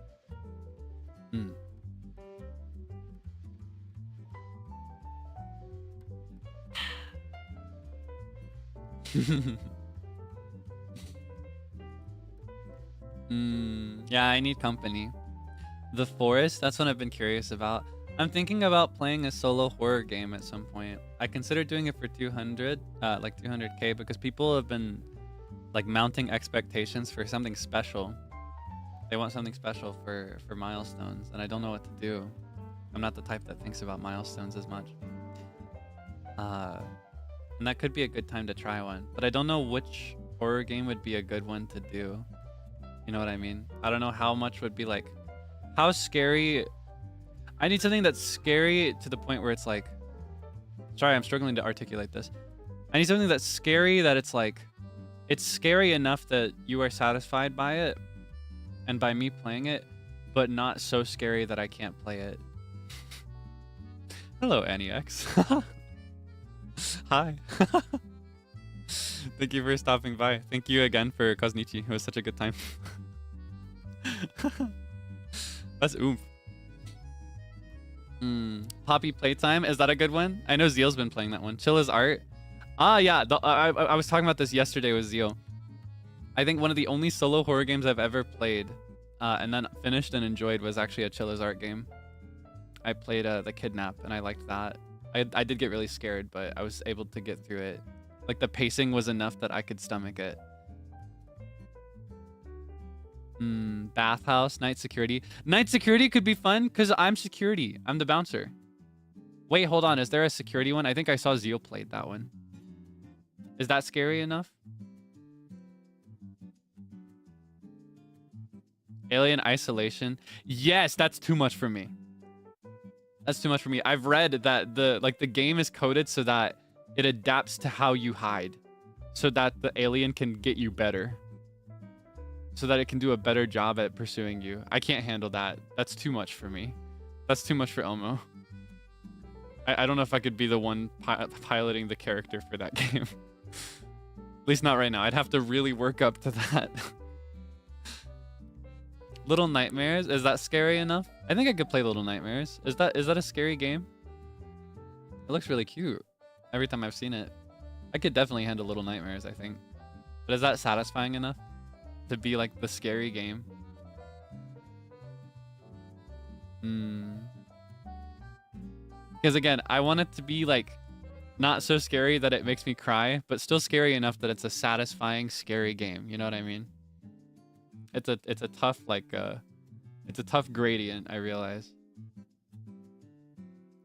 Yeah, I need company. The Forest, that's what I've been curious about. I'm thinking about playing a solo horror game at some point. I considered doing it for 200, like 200k, because people have been like mounting expectations for something special. They want something special for milestones, and I don't know what to do. I'm not the type that thinks about milestones as much. And that could be a good time to try one, but I don't know which horror game would be a good one to do. You know what I mean? I don't know how much would be like, how scary. I need something that's scary to the point where it's like, sorry, I'm struggling to articulate this. I need something that's scary that it's like, it's scary enough that you are satisfied by it and by me playing it, but not so scary that I can't play it. Hello, NEX. Hi. Thank you for stopping by. Thank you again for Koznichi. It was such a good time. That's oomph. Poppy Playtime. Is that a good one? I know Zeal's been playing that one. Chill as Art. Ah, yeah. I was talking about this yesterday with Zeal. I think one of the only solo horror games I've ever played and then finished and enjoyed was actually a Chill as Art game. I played The Kidnap and I liked that. I did get really scared, but I was able to get through it. Like the pacing was enough that I could stomach it. Bathhouse, Night Security. Night Security could be fun because I'm security. I'm the bouncer. Wait, hold on. Is there a security one? I think I saw Zeal played that one. Is that scary enough? Alien Isolation. Yes, that's too much for me. That's too much for me. I've read that the game is coded so that it adapts to how you hide, so that the alien can get you better, so that it can do a better job at pursuing you. I can't handle that. That's too much for me. That's too much for Elmo. I don't know if I could be the one piloting the character for that game. At least not right now. I'd have to really work up to that. Little Nightmares, is that scary enough? I think I could play Little Nightmares. Is that a scary game? It looks really cute every time I've seen it. I could definitely handle Little Nightmares, I think. But is that satisfying enough to be like the scary game? Because again, I want it to be like not so scary that it makes me cry, but still scary enough that it's a satisfying, scary game. You know what I mean? It's a tough it's a tough gradient, I realize.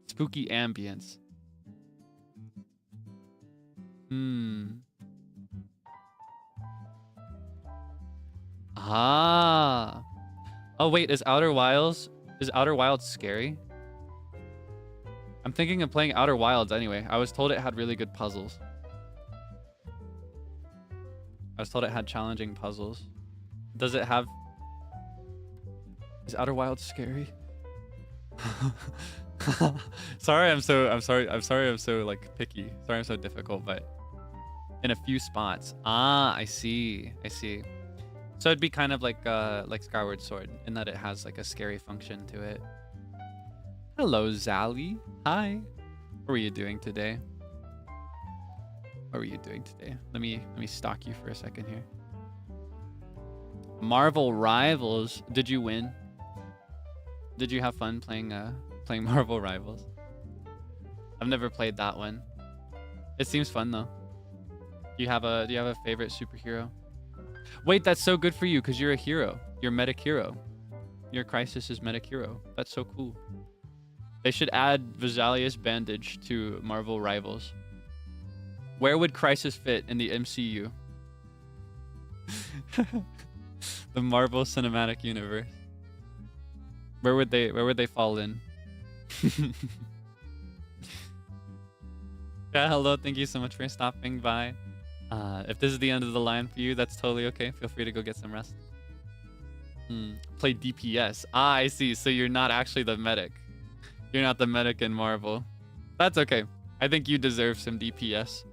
Spooky ambience. Ah. Oh wait, is Outer Wilds scary? I'm thinking of playing Outer Wilds anyway. I was told it had really good puzzles. I was told it had challenging puzzles. Does it have... Is Outer Wilds scary? Sorry I'm so like picky. Sorry I'm so difficult, but in a few spots. Ah, I see. So it'd be kind of like Skyward Sword in that it has like a scary function to it. Hello, Zally. Hi. What were you doing today? Let me stalk you for a second here. Marvel Rivals. Did you win? Did you have fun playing Marvel Rivals? I've never played that one. It seems fun though. Do you have a favorite superhero? Wait, that's so good for you because you're a hero. You're a medic hero. You're Crisis's medic hero. That's so cool. They should add Vesalius Bandage to Marvel Rivals. Where would Crisis fit in the MCU? The Marvel Cinematic Universe. Where would they fall in? Yeah, hello, thank you so much for stopping by. If this is the end of the line for you, that's totally okay. Feel free to go get some rest. Play DPS. Ah, I see. So you're not actually the medic. You're not the medic in Marvel. That's okay. I think you deserve some DPS.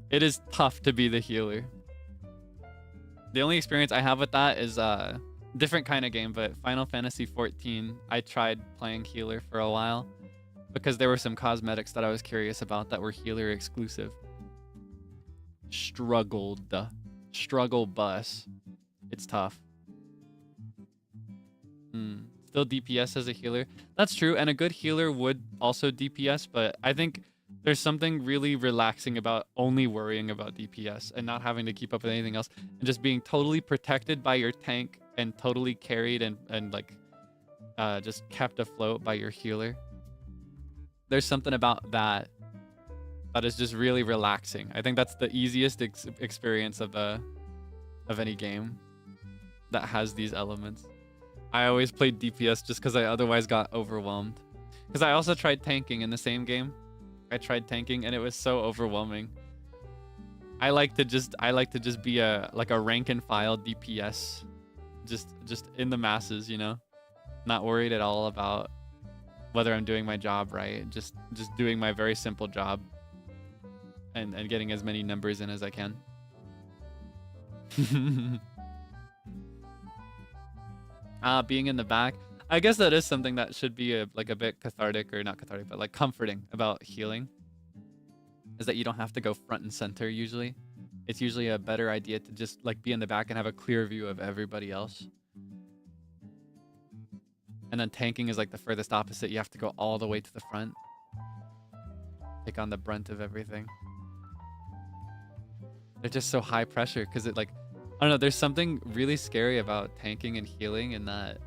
It is tough to be the healer. The only experience I have with that is different kind of game, but Final Fantasy 14. I tried playing healer for a while because there were some cosmetics that I was curious about that were healer exclusive. Struggle bus. It's tough. Still DPS as a healer. That's true, and a good healer would also DPS, but I think there's something really relaxing about only worrying about DPS and not having to keep up with anything else and just being totally protected by your tank and totally carried and like just kept afloat by your healer. There's something about that that is just really relaxing. I think that's the easiest experience of any game that has these elements. I always played DPS just because I otherwise got overwhelmed. Because I also tried tanking in the same game. I tried tanking and it was so overwhelming. I like to just be a rank and file DPS, just in the masses, you know, not worried at all about whether I'm doing my job right. Just doing my very simple job and getting as many numbers in as I can. Being in the back, I guess that is something that should be a bit cathartic, or not cathartic, but like comforting about healing, is that you don't have to go front and center usually. It's usually a better idea to just like be in the back and have a clear view of everybody else. And then tanking is like the furthest opposite. You have to go all the way to the front, take on the brunt of everything. They're just so high pressure because it like, I don't know, there's something really scary about tanking and healing in that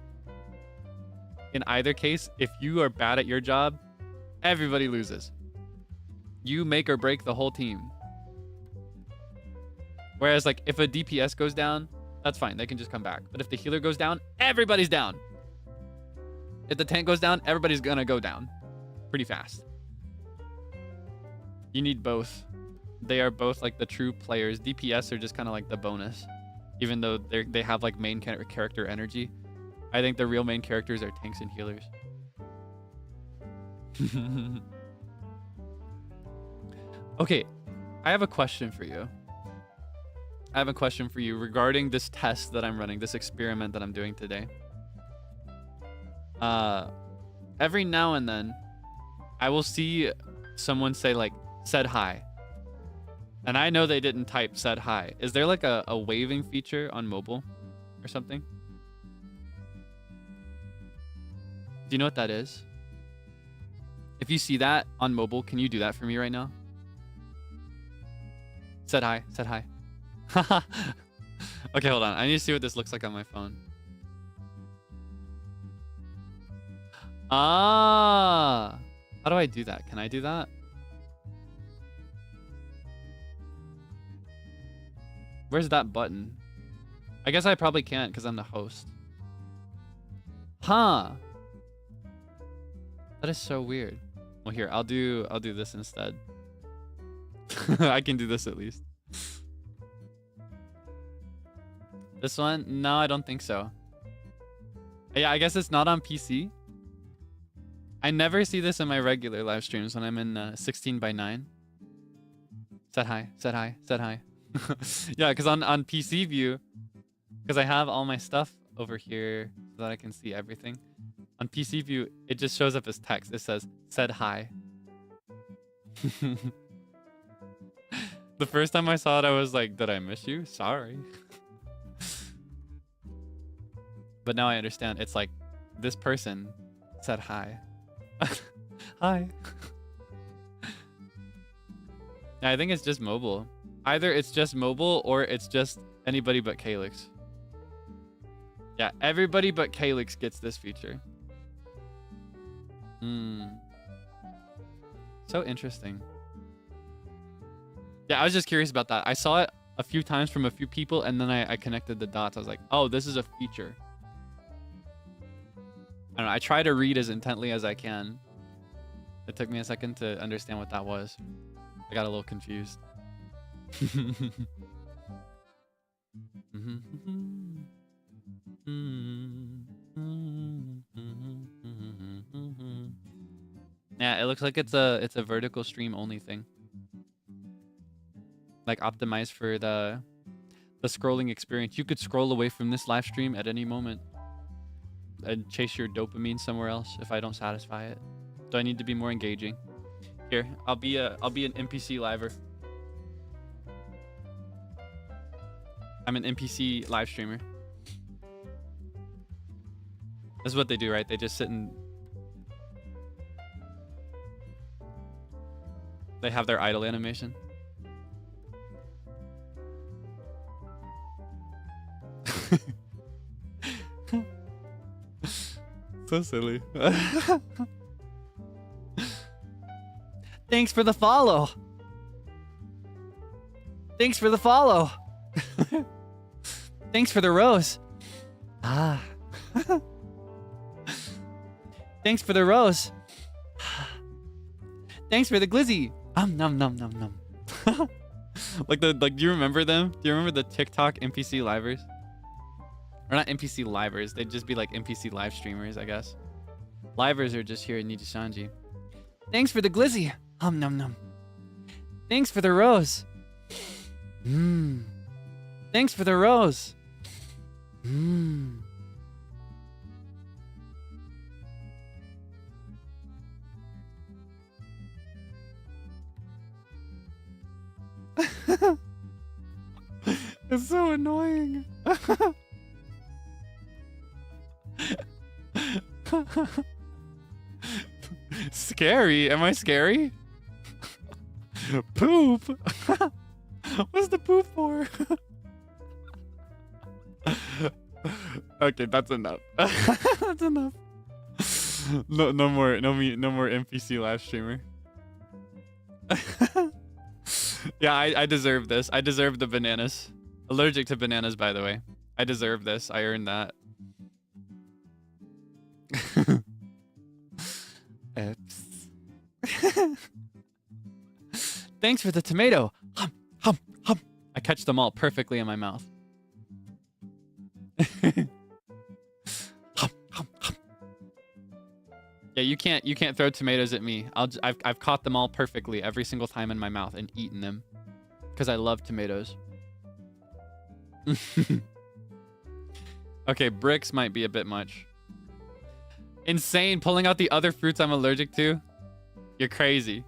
in either case, if you are bad at your job, everybody loses. You make or break the whole team. Whereas like if a DPS goes down, that's fine. They can just come back. But if the healer goes down, everybody's down. If the tank goes down, everybody's gonna go down pretty fast. You need both. They are both like the true players. DPS are just kind of like the bonus. Even though they have like main character energy. I think the real main characters are tanks and healers. Okay, I have a question for you. I have a question for you regarding this test that I'm running, this experiment that I'm doing today. Every now and then, I will see someone say like, said hi. And I know they didn't type said hi. Is there like a waving feature on mobile or something? Do you know what that is? If you see that on mobile, can you do that for me right now? Said hi, said hi. Okay, hold on. I need to see what this looks like on my phone. Ah, how do I do that? Can I do that? Where's that button? I guess I probably can't because I'm the host. Huh. That is so weird. Well, here, I'll do this instead. I can do this at least. This one? No, I don't think so. Yeah, I guess it's not on PC. I never see this in my regular live streams when I'm in 16:9. Said hi, said hi, said hi. Yeah, because on PC view, because I have all my stuff over here so that I can see everything. On PC view, it just shows up as text. It says, said hi. The first time I saw it, I was like, did I miss you? Sorry. But now I understand. It's like, this person said hi. Hi. I think it's just mobile. Either it's just mobile or it's just anybody but Kaelix. Yeah, everybody but Kaelix gets this feature. So interesting. Yeah, I was just curious about that. I saw it a few times from a few people, and then I connected the dots. I was like, oh, this is a feature. I don't know. I try to read as intently as I can. It took me a second to understand what that was. I got a little confused. Yeah, it looks like it's a vertical stream only thing. Like optimized for the the scrolling experience. You could scroll away from this live stream at any moment and chase your dopamine somewhere else if I don't satisfy it. Do I need to be more engaging? Here, I'll be an NPC liver. I'm an NPC live streamer. That's what they do, right? They just sit and they have their idle animation. So silly. Thanks for the follow. Thanks for the follow. Thanks for the rose. Ah. Thanks for the rose. Thanks for the glizzy. Nom nom nom nom. like do you remember them? Do you remember the TikTok NPC livers? Or not NPC livers, they'd just be like NPC live streamers, I guess. Livers are just here in NIJISANJI. Thanks for the glizzy. Nom nom. Thanks for the rose. Mmm. Thanks for the rose. Mmm. It's so annoying. Scary? Am I scary? Poop? What's the poop for? Okay, that's enough. That's enough. No more NPC live streamer. Yeah, I deserve this. I deserve the bananas. Allergic to bananas, by the way. I deserve this. I earned that. Oops. Thanks for the tomato. Hum, hum, hum. I catch them all perfectly in my mouth. Hum, hum, hum. Yeah, you can't throw tomatoes at me. I've caught them all perfectly every single time in my mouth and eaten them because I love tomatoes. Okay, bricks might be a bit much. Insane, pulling out the other fruits I'm allergic to. You're crazy.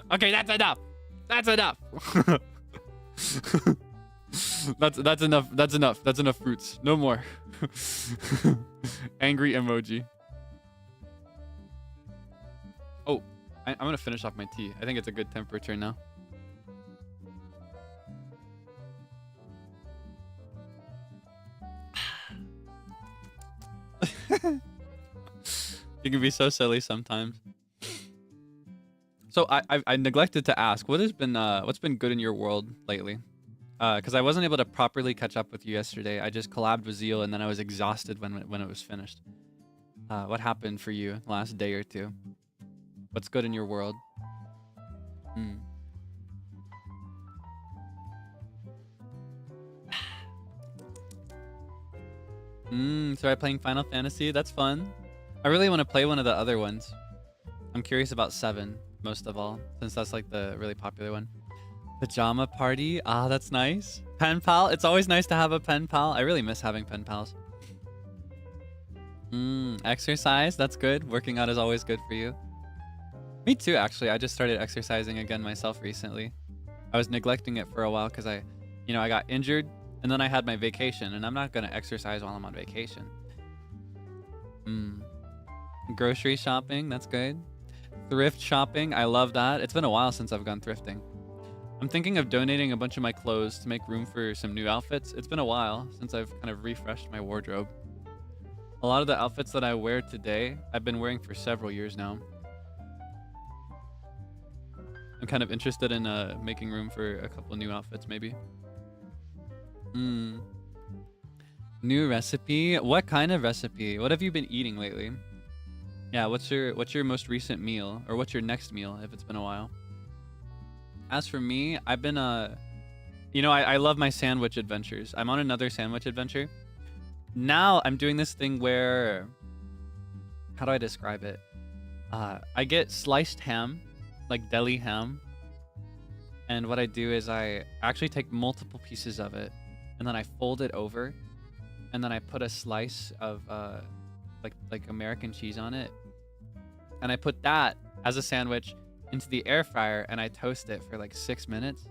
Okay, that's enough. That's enough. That's enough. That's enough. That's enough fruits. No more. Angry emoji. Oh, I'm gonna finish off my tea. I think it's a good temperature now. You can be so silly sometimes. So I neglected to ask what's been good in your world lately, because I wasn't able to properly catch up with you yesterday. I just collabed with Zeal and then I was exhausted when it was finished. What happened for you last day or two? What's good in your world? Started playing Final Fantasy. That's fun. I really want to play one of the other ones. I'm curious about 7 most of all, since that's like the really popular one. Pajama party. Ah, that's nice. Pen pal. It's always nice to have a pen pal. I really miss having pen pals. Exercise. That's good. Working out is always good for you. Me too, actually. I just started exercising again myself recently. I was neglecting it for a while because I got injured and then I had my vacation, and I'm not going to exercise while I'm on vacation. Grocery shopping. That's good. Thrift shopping. I love that. It's been a while since I've gone thrifting. I'm thinking of donating a bunch of my clothes to make room for some new outfits. It's been a while since I've kind of refreshed my wardrobe. A lot of the outfits that I wear today, I've been wearing for several years now. I'm kind of interested in making room for a couple new outfits, maybe. New recipe? What kind of recipe? What have you been eating lately? Yeah, what's your most recent meal? Or what's your next meal if it's been a while? As for me, I've been I love my sandwich adventures. I'm on another sandwich adventure. Now I'm doing this thing where, how do I describe it? I get sliced ham, like deli ham, And what I do is I actually take multiple pieces of it, and then I fold it over, and then I put a slice of like American cheese on it, and I put that as a sandwich into the air fryer, and I toast it for like 6 minutes.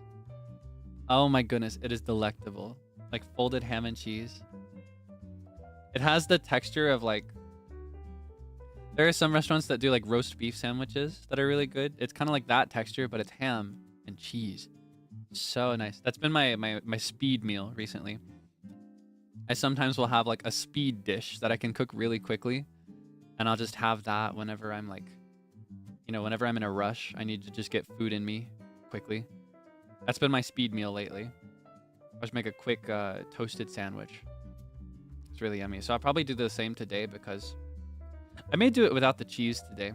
Oh my goodness, it is delectable. Like folded ham and cheese. It has the texture of like, there are some restaurants that do like roast beef sandwiches that are really good. It's kind of like that texture, but it's ham and cheese. So nice. That's been my speed meal recently. I sometimes will have like a speed dish that I can cook really quickly, and I'll just have that whenever I'm like, you know, whenever I'm in a rush, I need to just get food in me quickly. That's been my speed meal lately. I just make a quick toasted sandwich. It's really yummy. So I'll probably do the same today, because I may do it without the cheese today,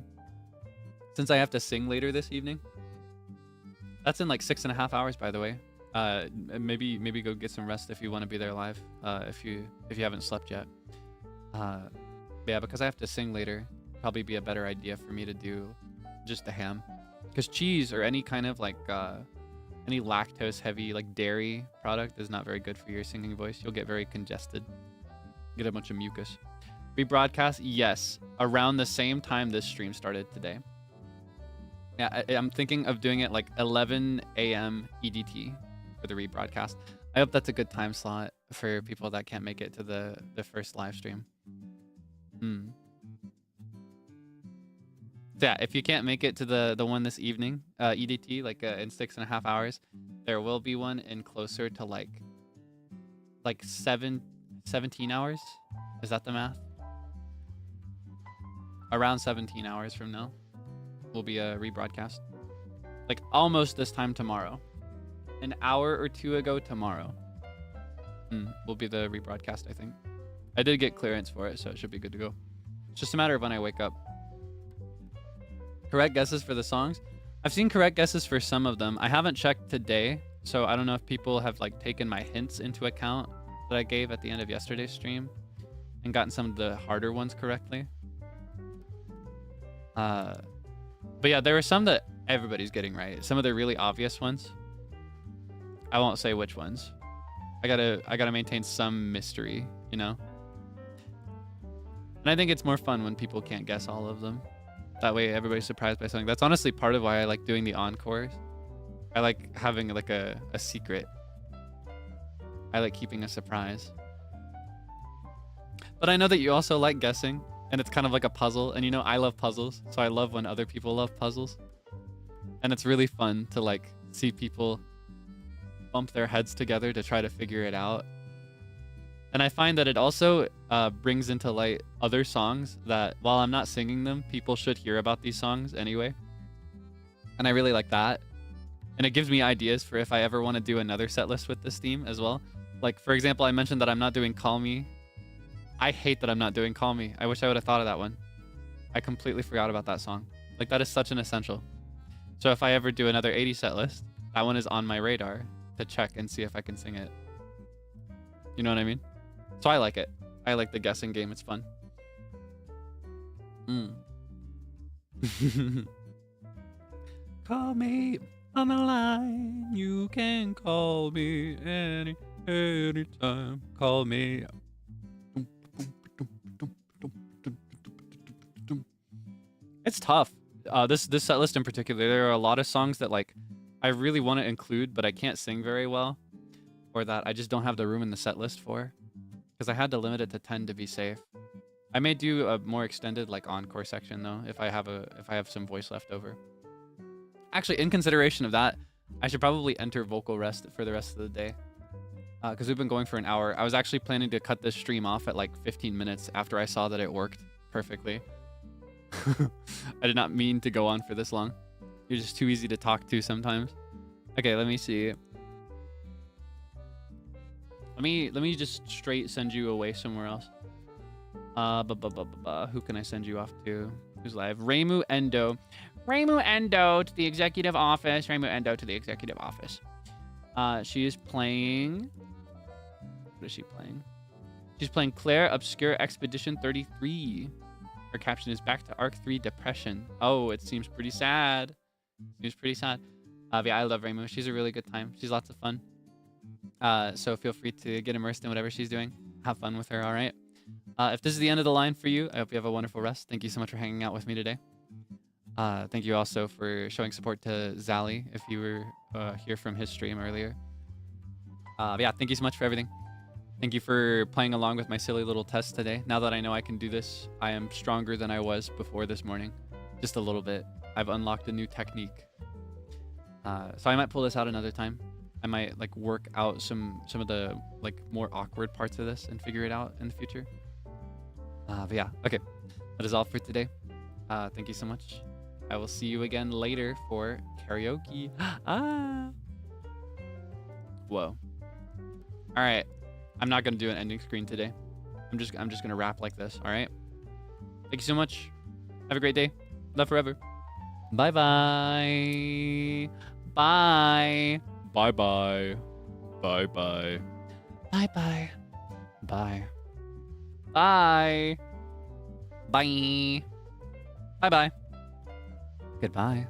since I have to sing later this evening. That's in like 6.5 hours, by the way. Maybe go get some rest if you want to be there live. If you haven't slept yet. Yeah, because I have to sing later, probably be a better idea for me to do just the ham, because cheese or any kind of like any lactose heavy like dairy product is not very good for your singing voice. You'll get very congested, get a bunch of mucus. Rebroadcast, yes, around the same time this stream started today. Yeah, I'm thinking of doing it like 11 a.m. EDT for the rebroadcast. I hope that's a good time slot for people that can't make it to the first live stream. So yeah, if you can't make it to the one this evening, EDT, like in 6.5 hours, there will be one in closer to like 17 hours. Is that the math? Around 17 hours from now will be a rebroadcast. Like almost this time tomorrow. An hour or two ago tomorrow. Will be the rebroadcast, I think. I did get clearance for it, so it should be good to go. It's just a matter of when I wake up. Correct guesses for the songs? I've seen correct guesses for some of them. I haven't checked today, so I don't know if people have like taken my hints into account that I gave at the end of yesterday's stream and gotten some of the harder ones correctly. But yeah, there were some that everybody's getting right. Some of the really obvious ones. I won't say which ones. I gotta maintain some mystery, you know? And I think it's more fun when people can't guess all of them. That way everybody's surprised by something. That's honestly part of why I like doing the encores. I like having like a secret. I like keeping a surprise. But I know that you also like guessing, and it's kind of like a puzzle. And you know, I love puzzles, so I love when other people love puzzles. And it's really fun to like see people bump their heads together to try to figure it out. And I find that it also brings into light other songs that, while I'm not singing them, people should hear about these songs anyway. And I really like that. And it gives me ideas for if I ever want to do another set list with this theme as well. Like, for example, I mentioned that I'm not doing Call Me. I hate that I'm not doing Call Me. I wish I would have thought of that one. I completely forgot about that song. Like, that is such an essential. So if I ever do another 80 set list, that one is on my radar to check and see if I can sing it. You know what I mean? So I like it. I like the guessing game. It's fun. Call me on the line. You can call me anytime. Call me. It's tough. This set list in particular, there are a lot of songs that like I really want to include, but I can't sing very well, or that I just don't have the room in the set list for, because I had to limit it to 10 to be safe. I may do a more extended like encore section though if I have some voice left over. Actually, in consideration of that, I should probably enter vocal rest for the rest of the day, because we've been going for an hour. I was actually planning to cut this stream off at like 15 minutes after I saw that it worked perfectly. I did not mean to go on for this long. You're just too easy to talk to sometimes. Okay, let me see. Let me just straight send you away somewhere else. Who can I send you off to? Who's live? Reimu Endo. Reimu Endo to the executive office. Reimu Endo to the executive office. She is playing... What is she playing? She's playing Claire Obscure Expedition 33. Her caption is back to Arc 3 Depression. Oh, it seems pretty sad. Seems pretty sad. But yeah, I love Reimu. She's a really good time. She's lots of fun. So feel free to get immersed in whatever she's doing. Have fun with her, all right? If this is the end of the line for you, I hope you have a wonderful rest. Thank you so much for hanging out with me today. Thank you also for showing support to Zally if you were here from his stream earlier. But yeah, thank you so much for everything. Thank you for playing along with my silly little test today. Now that I know I can do this, I am stronger than I was before this morning. Just a little bit. I've unlocked a new technique. So I might pull this out another time. I might like work out some of the like more awkward parts of this and figure it out in the future. But yeah, okay. That is all for today. Thank you so much. I will see you again later for karaoke. Whoa. All right. I'm not gonna do an ending screen today. I'm just gonna rap like this. All right. Thank you so much. Have a great day. Love forever. Bye bye. Bye. Bye bye. Bye bye. Bye bye. Bye. Bye. Bye. Bye bye. Goodbye.